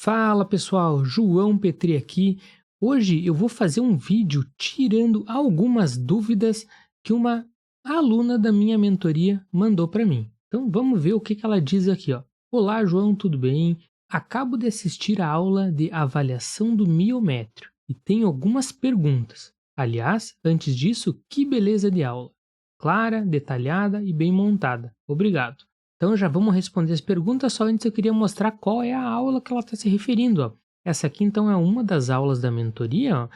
Fala pessoal, João Petri aqui. Hoje eu vou fazer um vídeo tirando algumas dúvidas que uma aluna da minha mentoria mandou para mim. Então vamos ver o que ela diz aqui, ó. Olá João, tudo bem? Acabo de assistir a aula de avaliação do miométrio e tenho algumas perguntas. Aliás, antes disso, que beleza de aula! Clara, detalhada e bem montada. Obrigado. Então já vamos responder as perguntas, só antes eu queria mostrar qual é a aula que ela está se referindo. Ó. Essa aqui então é uma das aulas da mentoria, ó,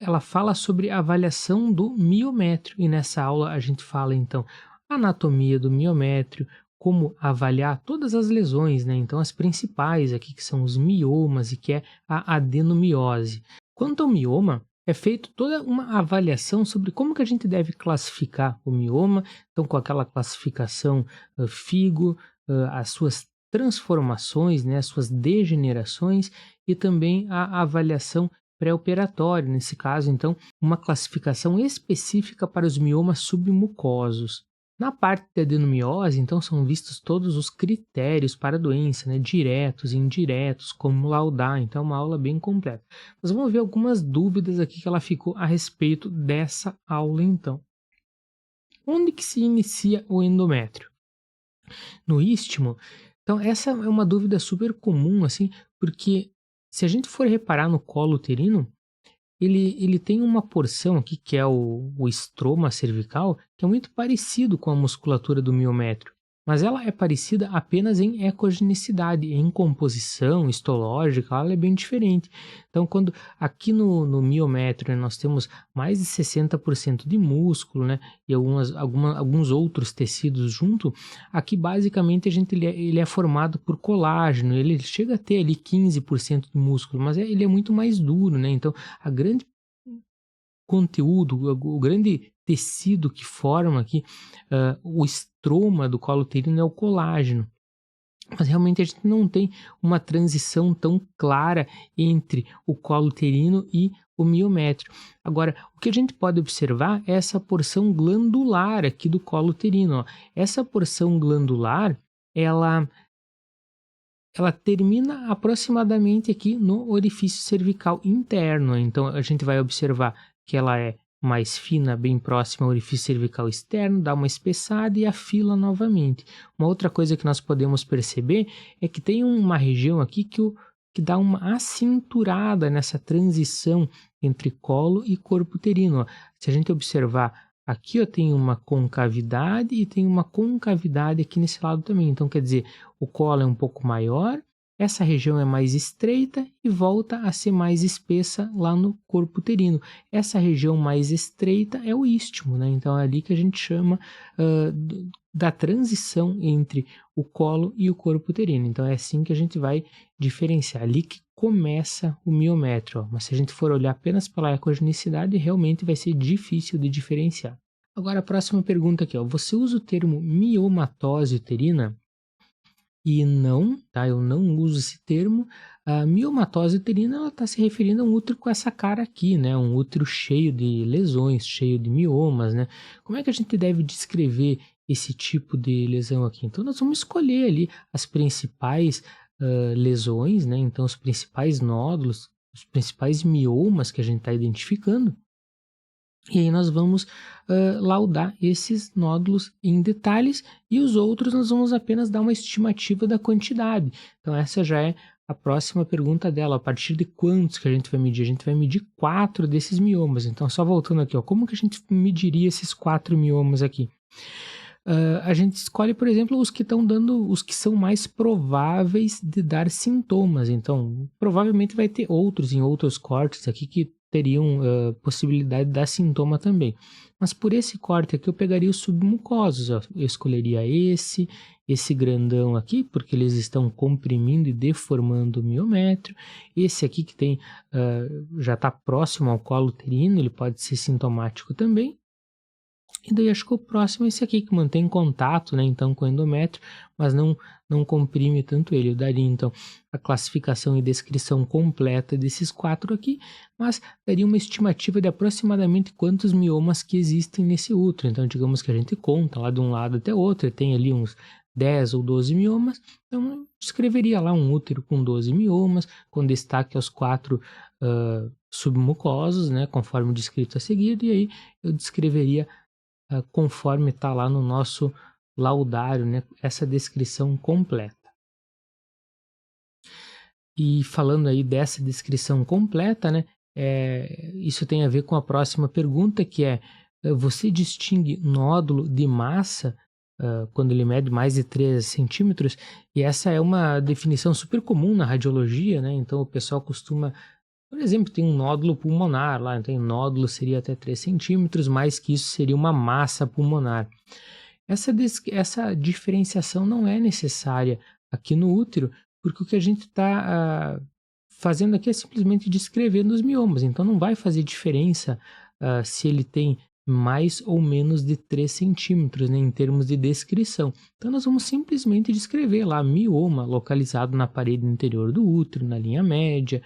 ela fala sobre a avaliação do miométrio. E nessa aula a gente fala então anatomia do miométrio, como avaliar todas as lesões, né? Então as principais aqui que são os miomas e que é a adenomiose. Quanto ao mioma, é feito toda uma avaliação sobre como que a gente deve classificar o mioma, então com aquela classificação FIGO, as suas transformações, né, as suas degenerações e também a avaliação pré-operatória, nesse caso, então, uma classificação específica para os miomas submucosos. Na parte da adenomiose, então, são vistos todos os critérios para a doença, né, diretos e indiretos, como laudar, então é uma aula bem completa. Nós vamos ver algumas dúvidas aqui que ela ficou a respeito dessa aula, então. Onde que se inicia o endométrio? No istmo? Então, essa é uma dúvida super comum, assim, porque se a gente for reparar no colo uterino, ele tem uma porção aqui, que é o estroma cervical, que é muito parecido com a musculatura do miométrio, mas ela é parecida apenas em ecogenicidade, em composição histológica, ela é bem diferente. Então, quando aqui no miométrio, né, nós temos mais de 60% de músculo, né, e alguns outros tecidos junto, aqui basicamente ele é formado por colágeno, ele chega a ter ali 15% de músculo, mas ele é muito mais duro, né, então a grande conteúdo, o grande tecido que forma aqui o estroma do colo uterino é o colágeno. Mas realmente a gente não tem uma transição tão clara entre o colo uterino e o miométrio. Agora, o que a gente pode observar é essa porção glandular aqui do colo uterino. Ó. Essa porção glandular, ela termina aproximadamente aqui no orifício cervical interno. Então, a gente vai observar que ela é mais fina, bem próxima ao orifício cervical externo, dá uma espessada e afila novamente. Uma outra coisa que nós podemos perceber é que tem uma região aqui que dá uma acinturada nessa transição entre colo e corpo uterino. Se a gente observar aqui, tem uma concavidade e tem uma concavidade aqui nesse lado também. Então, quer dizer, o colo é um pouco maior, essa região é mais estreita e volta a ser mais espessa lá no corpo uterino. Essa região mais estreita é o istmo, né? Então é ali que a gente chama da transição entre o colo e o corpo uterino. Então é assim que a gente vai diferenciar, ali que começa o miométrio. Mas se a gente for olhar apenas pela ecogenicidade, realmente vai ser difícil de diferenciar. Agora a próxima pergunta aqui, ó. Você usa o termo miomatose uterina? E não, tá? Eu não uso esse termo. A miomatose uterina, ela está se referindo a um útero com essa cara aqui, né? Um útero cheio de lesões, cheio de miomas, né? Como é que a gente deve descrever esse tipo de lesão aqui? Então, nós vamos escolher ali as principais lesões, né? Então, os principais nódulos, os principais miomas que a gente está identificando. E aí nós vamos laudar esses nódulos em detalhes e os outros nós vamos apenas dar uma estimativa da quantidade. Então essa já é a próxima pergunta dela. A partir de quantos que a gente vai medir? A gente vai medir 4 desses miomas. Então só voltando aqui, ó, como que a gente mediria esses 4 miomas aqui? A gente escolhe, por exemplo, os que estão dando, os que são mais prováveis de dar sintomas. Então provavelmente vai ter outros em outros cortes aqui que teriam possibilidade de dar sintoma também. Mas por esse corte aqui eu pegaria os submucosos, ó. Eu escolheria esse grandão aqui, porque eles estão comprimindo e deformando o miométrio. Esse aqui que tem, já está próximo ao colo uterino, ele pode ser sintomático também. E daí acho que o próximo é esse aqui, que mantém contato, né, então, com o endométrio, mas não comprime tanto ele. Eu daria, então, a classificação e descrição completa desses 4 aqui, mas daria uma estimativa de aproximadamente quantos miomas que existem nesse útero. Então, digamos que a gente conta lá de um lado até outro, e tem ali uns 10 ou 12 miomas, então eu descreveria lá um útero com 12 miomas, com destaque aos 4 submucosos, né, conforme descrito a seguir, e aí eu descreveria conforme está lá no nosso laudário, né, essa descrição completa. E falando aí dessa descrição completa, né, isso tem a ver com a próxima pergunta, que é: você distingue nódulo de massa quando ele mede mais de 3 centímetros? E essa é uma definição super comum na radiologia, né? Então o pessoal costuma, por exemplo, tem um nódulo pulmonar lá, então nódulo seria até 3 centímetros, mais que isso seria uma massa pulmonar. Essa diferenciação não é necessária aqui no útero, porque o que a gente está fazendo aqui é simplesmente descrevendo os miomas, então não vai fazer diferença se ele tem mais ou menos de 3 centímetros, né, em termos de descrição. Então nós vamos simplesmente descrever lá mioma localizado na parede interior do útero, na linha média,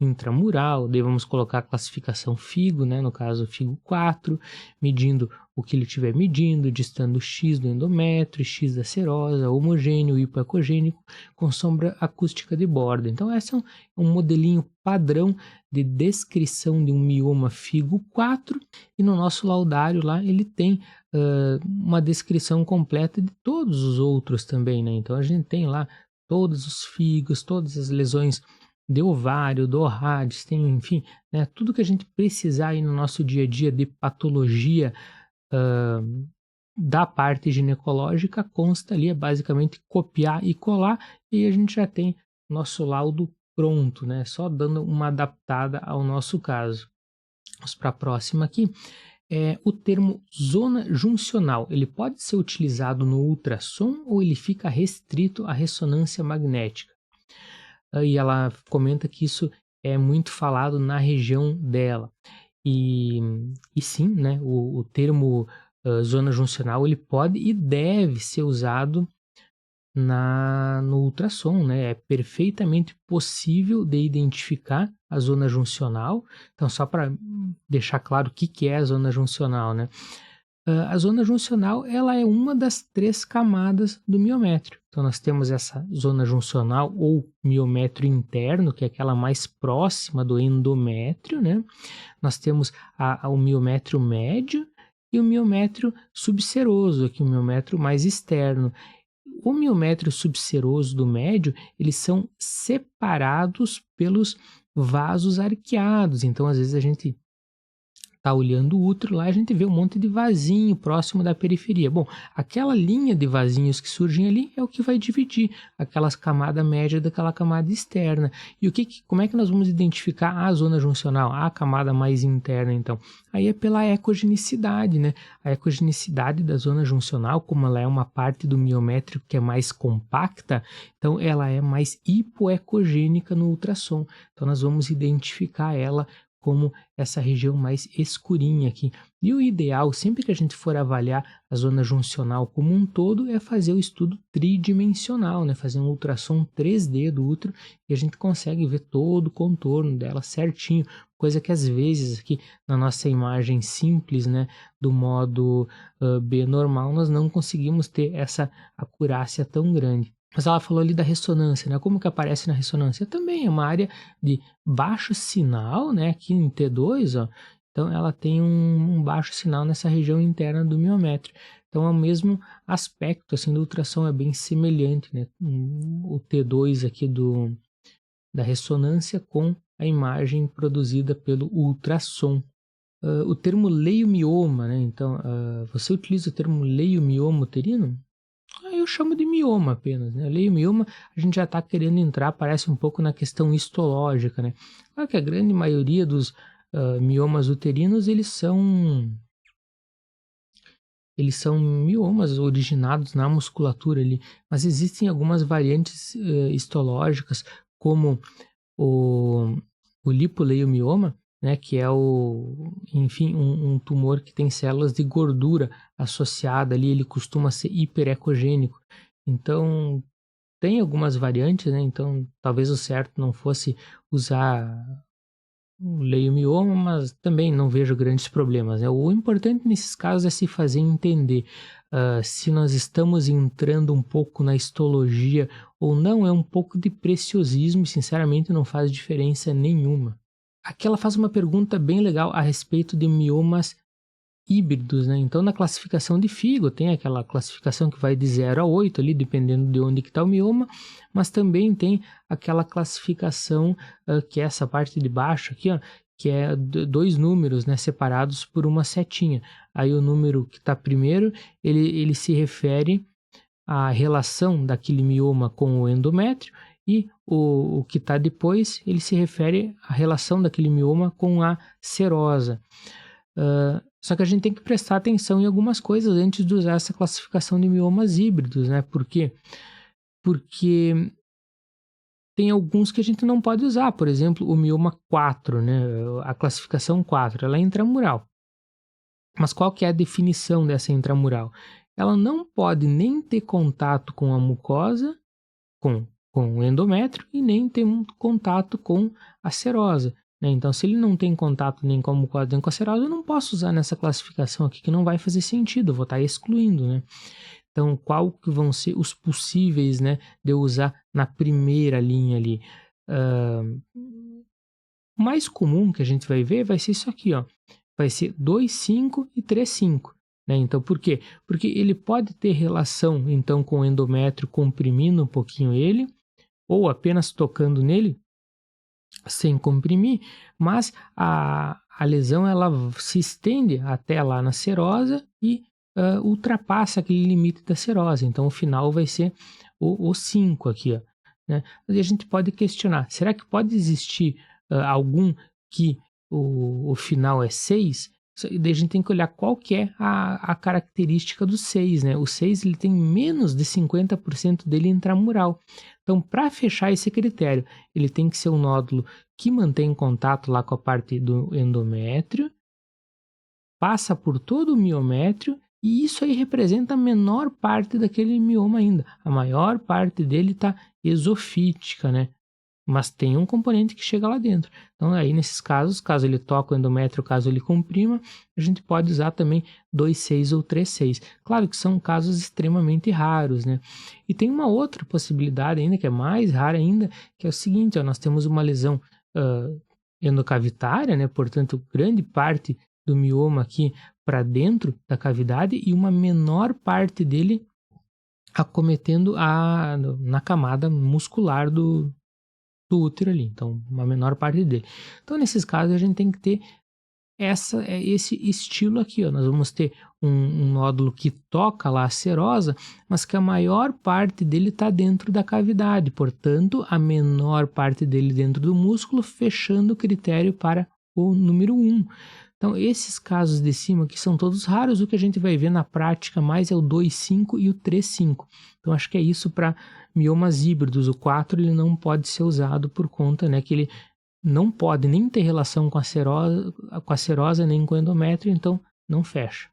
intramural, daí vamos colocar a classificação FIGO, né, no caso FIGO 4, medindo o que ele estiver medindo, distando X do endométrio, X da serosa, homogêneo, hipoecogênico, com sombra acústica de borda. Então esse é um modelinho padrão de descrição de um mioma FIGO 4, e no nosso laudário lá ele tem uma descrição completa de todos os outros também, né? Então a gente tem lá todos os figos, todas as lesões de ovário, do Orhades, tem, enfim, né, tudo que a gente precisar aí no nosso dia a dia de patologia da parte ginecológica consta ali, é basicamente copiar e colar, e a gente já tem nosso laudo pronto, né? Só dando uma adaptada ao nosso caso. Vamos para a próxima aqui. O termo zona juncional, ele pode ser utilizado no ultrassom ou ele fica restrito à ressonância magnética? E ela comenta que isso é muito falado na região dela. E sim, né, o termo zona juncional, ele pode e deve ser usado no ultrassom, né? É perfeitamente possível de identificar a zona juncional. Então, só para deixar claro o que é a zona juncional, né? A zona juncional, ela é uma das 3 camadas do miométrio. Então, nós temos essa zona juncional ou miométrio interno, que é aquela mais próxima do endométrio, né? Nós temos o miométrio médio e o miométrio subseroso, aqui o miométrio mais externo. O miométrio subseroso do médio, eles são separados pelos vasos arqueados. Então, às vezes, a gente está olhando o útero lá, a gente vê um monte de vasinho próximo da periferia. Bom, aquela linha de vasinhos que surgem ali é o que vai dividir aquela camada média daquela camada externa. E como é que nós vamos identificar a zona juncional, a camada mais interna, então? Aí é pela ecogenicidade, né? A ecogenicidade da zona juncional, como ela é uma parte do miométrio que é mais compacta, então ela é mais hipoecogênica no ultrassom. Então nós vamos identificar ela como essa região mais escurinha aqui. E o ideal, sempre que a gente for avaliar a zona juncional como um todo, é fazer o estudo tridimensional, né? Fazer um ultrassom 3D do útero, e a gente consegue ver todo o contorno dela certinho, coisa que às vezes aqui na nossa imagem simples, né, do modo B normal, nós não conseguimos ter essa acurácia tão grande. Mas ela falou ali da ressonância, né? Como que aparece na ressonância? Também é uma área de baixo sinal, né? Aqui em T2, ó. Então ela tem um baixo sinal nessa região interna do miométrio. Então é o mesmo aspecto, assim, do ultrassom, é bem semelhante, né? O T2 aqui da ressonância com a imagem produzida pelo ultrassom. O termo leiomioma, né? Então, você utiliza o termo leiomioma uterino? Eu chamo de mioma apenas, né? Leiomioma, a gente já está querendo entrar, parece um pouco na questão histológica, né? Claro que a grande maioria dos miomas uterinos, eles são miomas originados na musculatura ali, mas existem algumas variantes histológicas, como o lipoleiomioma, né, que é um tumor que tem células de gordura associada ali, ele costuma ser hiperecogênico. Então, tem algumas variantes, né? Então talvez o certo não fosse usar o leiomioma, mas também não vejo grandes problemas, né? O importante nesses casos é se fazer entender. se nós estamos entrando um pouco na histologia ou não, é um pouco de preciosismo e sinceramente não faz diferença nenhuma. Aqui ela faz uma pergunta bem legal a respeito de miomas híbridos, né? Então, na classificação de Figo, tem aquela classificação que vai de 0 a 8 ali, dependendo de onde que está o mioma, mas também tem aquela classificação que é essa parte de baixo aqui, ó, que é dois números, né, separados por uma setinha. Aí o número que está primeiro, ele se refere à relação daquele mioma com o endométrio, e o que está depois, ele se refere à relação daquele mioma com a serosa. Só que a gente tem que prestar atenção em algumas coisas antes de usar essa classificação de miomas híbridos, né? Por quê? Porque tem alguns que a gente não pode usar, por exemplo, o mioma 4, né? A classificação 4, ela é intramural. Mas qual que é a definição dessa intramural? Ela não pode nem ter contato com a mucosa, com o endométrio, e nem ter um contato com a serosa. Então, se ele não tem contato nem com a mucosa nem com a serosa, eu não posso usar nessa classificação aqui, que não vai fazer sentido, eu vou estar excluindo, né? Então, qual que vão ser os possíveis, né, de eu usar na primeira linha ali? O mais comum que a gente vai ver vai ser isso aqui, ó. Vai ser 2,5 e 3,5. Né? Então, por quê? Porque ele pode ter relação, então, com o endométrio comprimindo um pouquinho ele, ou apenas tocando nele, sem comprimir, mas a lesão ela se estende até lá na serosa e ultrapassa aquele limite da serosa. Então, o final vai ser o 5 aqui. Ó, né? Mas a gente pode questionar, será que pode existir algum que o final é 6? Daí a gente tem que olhar qual que é a característica do 6, né? O 6 ele tem menos de 50% dele intramural. Então, para fechar esse critério, ele tem que ser um nódulo que mantém contato lá com a parte do endométrio, passa por todo o miométrio, e isso aí representa a menor parte daquele mioma ainda. A maior parte dele está esofítica, né? Mas tem um componente que chega lá dentro. Então, aí nesses casos, caso ele toque o endométrio, caso ele comprima, a gente pode usar também 2,6 ou 3,6. Claro que são casos extremamente raros, né? E tem uma outra possibilidade ainda, que é mais rara ainda, que é o seguinte, ó, nós temos uma lesão endocavitária, né? Portanto, grande parte do mioma aqui para dentro da cavidade e uma menor parte dele acometendo na camada muscular do útero ali, então uma menor parte dele. Então, nesses casos, a gente tem que ter esse estilo aqui, ó. Nós vamos ter um nódulo que toca lá a serosa, mas que a maior parte dele está dentro da cavidade, portanto, a menor parte dele dentro do músculo, fechando o critério para o número 1. Então, esses casos de cima aqui são todos raros, o que a gente vai ver na prática mais é o 2,5 e o 3,5. Então, acho que é isso para miomas híbridos. O 4 ele não pode ser usado por conta, né, que ele não pode nem ter relação com a serosa nem com o endométrio, então não fecha.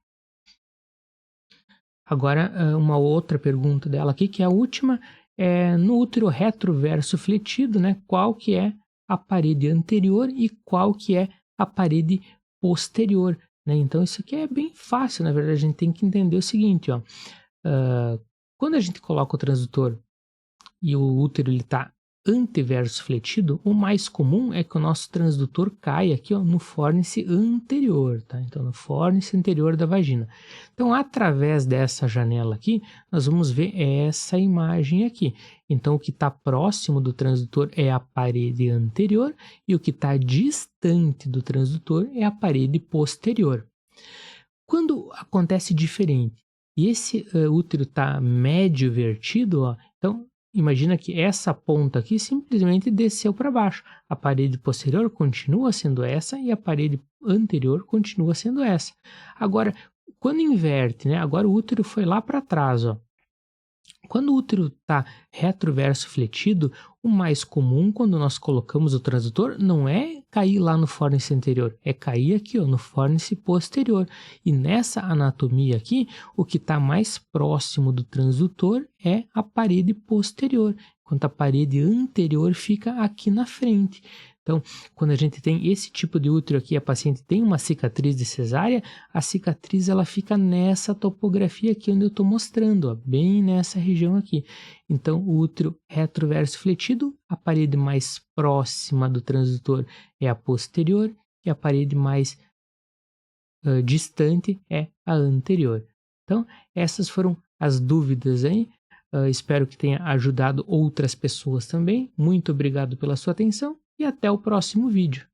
Agora, uma outra pergunta dela aqui, que é a última, é no útero retroverso fletido, né, qual que é a parede anterior e qual que é a parede posterior, né? Então, isso aqui é bem fácil, na verdade, a gente tem que entender o seguinte, ó, quando a gente coloca o transdutor e o útero está anteverso fletido, o mais comum é que o nosso transdutor caia aqui, ó, no fórnice anterior, tá? Então, no fórnice anterior da vagina. Então, através dessa janela aqui, nós vamos ver essa imagem aqui. Então, o que está próximo do transdutor é a parede anterior e o que está distante do transdutor é a parede posterior. Quando acontece diferente e esse útero está médio vertido, ó, então imagina que essa ponta aqui simplesmente desceu para baixo. A parede posterior continua sendo essa e a parede anterior continua sendo essa. Agora, quando inverte, né? Agora o útero foi lá para trás, ó. Quando o útero está retroverso fletido, o mais comum quando nós colocamos o transdutor não é cair lá no fórnice anterior, é cair aqui, ó, no fórnice posterior. E nessa anatomia aqui, o que está mais próximo do transdutor é a parede posterior, enquanto a parede anterior fica aqui na frente. Então, quando a gente tem esse tipo de útero aqui, a paciente tem uma cicatriz de cesárea, a cicatriz ela fica nessa topografia aqui onde eu estou mostrando, ó, bem nessa região aqui. Então, o útero retroverso fletido, a parede mais próxima do transdutor é a posterior e a parede mais distante é a anterior. Então, essas foram as dúvidas aí. Espero que tenha ajudado outras pessoas também. Muito obrigado pela sua atenção e até o próximo vídeo.